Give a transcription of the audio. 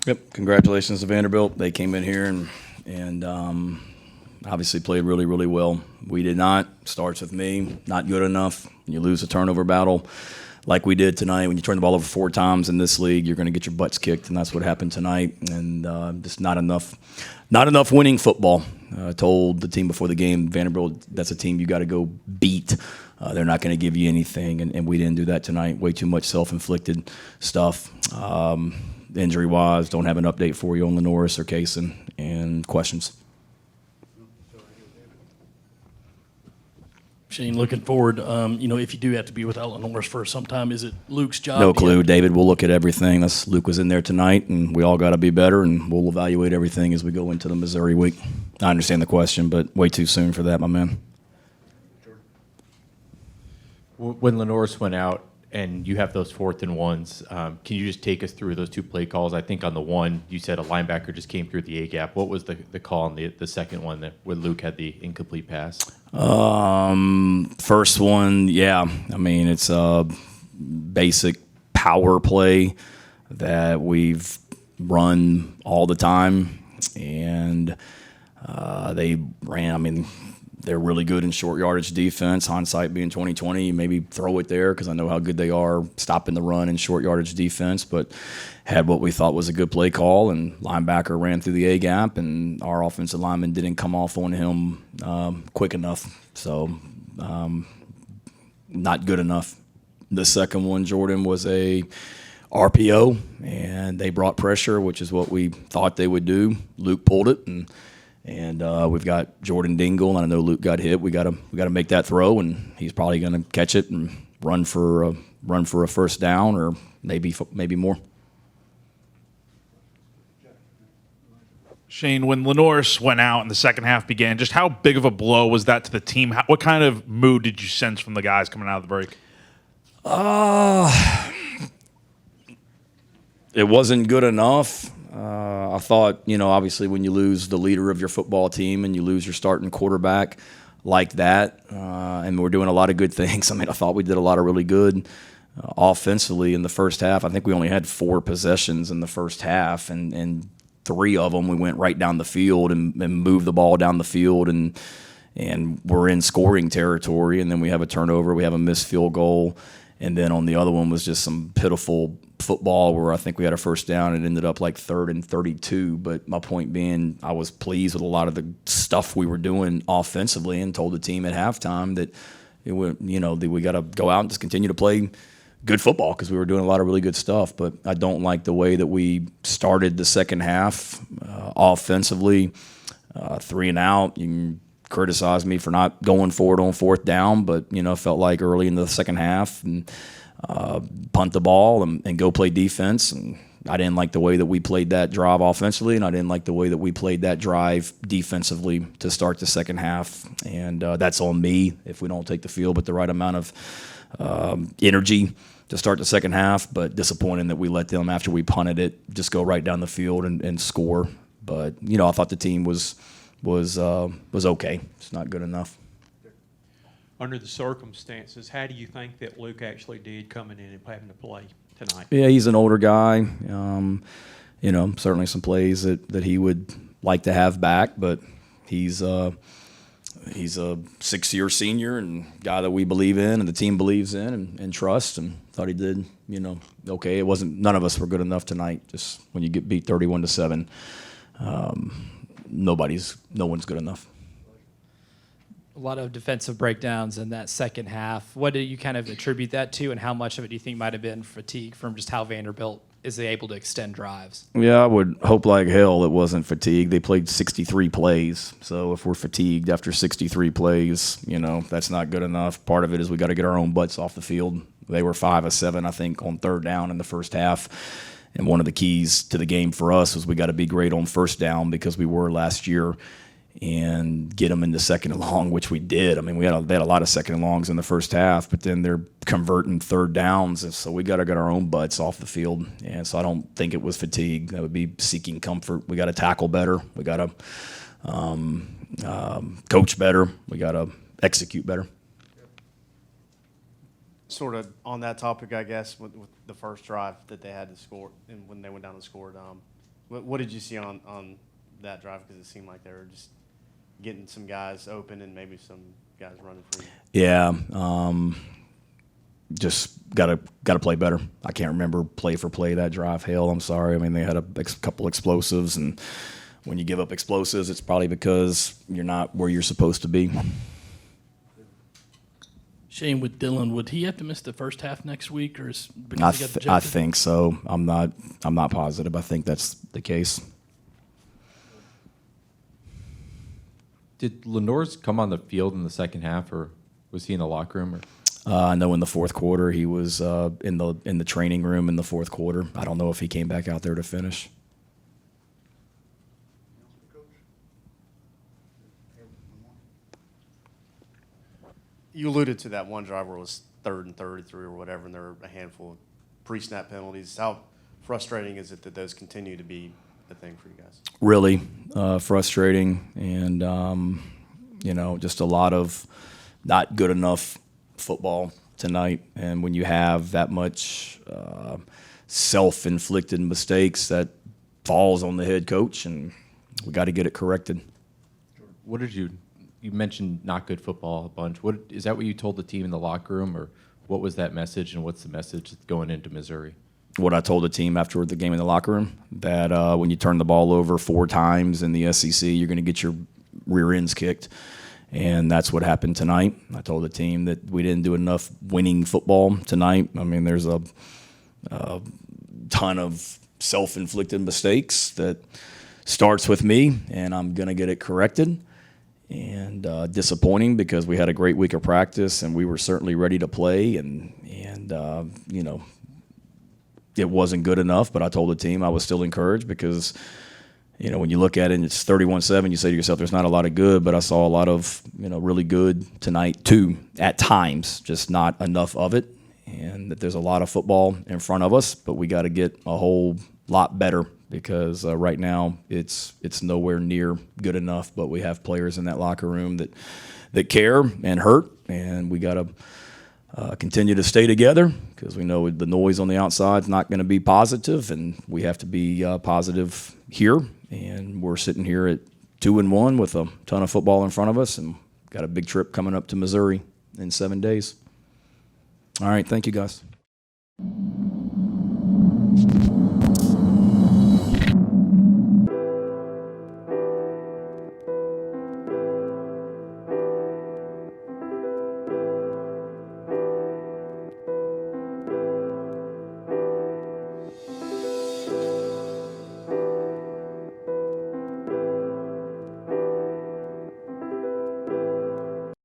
Yep. Congratulations to Vanderbilt. They came in here and obviously played really, really well. We did not. Starts with me. Not good enough. You lose a turnover battle like we did tonight. When you turn the ball over 4 times in this league, you're going to get your butts kicked, and that's what happened tonight. And just not enough winning football. Told the team before the game, Vanderbilt, that's a team you got to go beat. They're not going to give you anything, and we didn't do that tonight. Way too much self-inflicted stuff. Injury-wise, don't have an update for you on Lanorris or Kaysen, and questions. Shane, looking forward, if you do have to be without Lanorris for some time, is it Luke's job? No clue, David. We'll look at everything. Luke was in there tonight, and we all got to be better, and we'll evaluate everything as we go into the Missouri week. I understand the question, but way too soon for that, my man. When Lanorris went out and you have those 4th and 1s, can you just take us through those 2 play calls? I think on the one, you said a linebacker just came through the A-gap. What was the call on the second one where Luke had the incomplete pass? First one, yeah. I mean, it's a basic power play that we've run all the time, and they ran. I mean, they're really good in short yardage defense. Hindsight being 2020, maybe throw it there because I know how good they are stopping the run in short yardage defense. But had what we thought was a good play call, and linebacker ran through the A gap, and our offensive lineman didn't come off on him quick enough. So not good enough. The second one, Jordan, was a RPO, and they brought pressure, which is what we thought they would do. Luke pulled it, and we've got Jordan Dingle, and I know Luke got hit. We got to make that throw, and he's probably going to catch it and run for a first down or maybe more. Shane, when Lanorris went out and the second half began, just how big of a blow was that to the team? What kind of mood did you sense from the guys coming out of the break? It wasn't good enough. I thought, obviously when you lose the leader of your football team and you lose your starting quarterback like that, and we're doing a lot of good things. I mean, I thought we did a lot of really good offensively in the first half. I think we only had 4 possessions in the first half, and 3 of them we went right down the field and moved the ball down the field, and we're in scoring territory. And then we have a turnover, we have a missed field goal, and then on the other one was just some pitiful football where I think we had a first down and it ended up like 3rd and 32. But my point being, I was pleased with a lot of the stuff we were doing offensively, and told the team at halftime that that we got to go out and just continue to play good football because we were doing a lot of really good stuff. But I don't like the way that we started the second half offensively. 3 and out. You can criticize me for not going for it on 4th down, but felt like early in the second half and punt the ball and go play defense. And I didn't like the way that we played that drive offensively, and I didn't like the way that we played that drive defensively to start the second half. And that's on me if we don't take the field with the right amount of energy to start the second half. But disappointing that we let them, after we punted it, just go right down the field and score. But I thought the team was okay. It's not good enough. Under the circumstances, how do you think that Luke actually did coming in and having to play tonight? Yeah, he's an older guy. Certainly some plays that he would like to have back, but he's a 6-year senior and guy that we believe in and the team believes in and trusts, and thought he did, okay. It wasn't, none of us were good enough tonight. Just when you get beat 31-7, no one's good enough. A lot of defensive breakdowns in that second half. What do you kind of attribute that to, and how much of it do you think might have been fatigue from just how Vanderbilt is able to extend drives? Yeah, I would hope like hell it wasn't fatigue. They played 63 plays, so if we're fatigued after 63 plays, that's not good enough. Part of it is we got to get our own butts off the field. They were 5 of 7, I think, on 3rd down in the first half. And one of the keys to the game for us was we got to be great on 1st down because we were last year, and get them into 2nd and long, which we did. I mean, they had a lot of 2nd and longs in the first half, but then they're converting 3rd downs, and so we got to get our own butts off the field. And so I don't think it was fatigue. That would be seeking comfort. We got to tackle better. We got to coach better. We got to execute better. Sort of on that topic, I guess, with the first drive that they had to score, and when they went down and scored, What did you see on that drive? Because it seemed like they were just getting some guys open and maybe some guys running free. Yeah, just gotta play better. I can't remember play for play that drive. Hale, I'm sorry. I mean, they had a couple explosives, and when you give up explosives, it's probably because you're not where you're supposed to be. Shane, with Dylan, would he have to miss the first half next week, or is because he got I ejected? think so. I'm not positive. I think that's the case. Did Lanorris come on the field in the second half, or was he in the locker room? Or? I know in the fourth quarter he was in the training room in the fourth quarter. I don't know if he came back out there to finish. You alluded to that one drive where it was 3rd and 33 or whatever, and there were a handful of pre-snap penalties. How frustrating is it that those continue to be a thing for you guys? Really frustrating, and just a lot of not good enough football tonight. And when you have that much self-inflicted mistakes, that falls on the head coach, and we got to get it corrected. What did you mentioned not good football a bunch. Is that what you told the team in the locker room, or what was that message, and what's the message going into Missouri? What I told the team after the game in the locker room, that when you turn the ball over 4 times in the SEC, you're going to get your rear ends kicked. And that's what happened tonight. I told the team that we didn't do enough winning football tonight. I mean, there's a ton of self-inflicted mistakes that starts with me, and I'm going to get it corrected. And disappointing because we had a great week of practice and we were certainly ready to play, and it wasn't good enough. But I told the team I was still encouraged because when you look at it and it's 31-7, you say to yourself, there's not a lot of good, but I saw a lot of really good tonight too at times, just not enough of it, and that there's a lot of football in front of us, but we got to get a whole lot better. Because right now it's nowhere near good enough, but we have players in that locker room that care and hurt, and we got to continue to stay together because we know the noise on the outside is not going to be positive, and we have to be positive here. And we're sitting here at 2-1 with a ton of football in front of us, and got a big trip coming up to Missouri in 7 days. All right, thank you guys.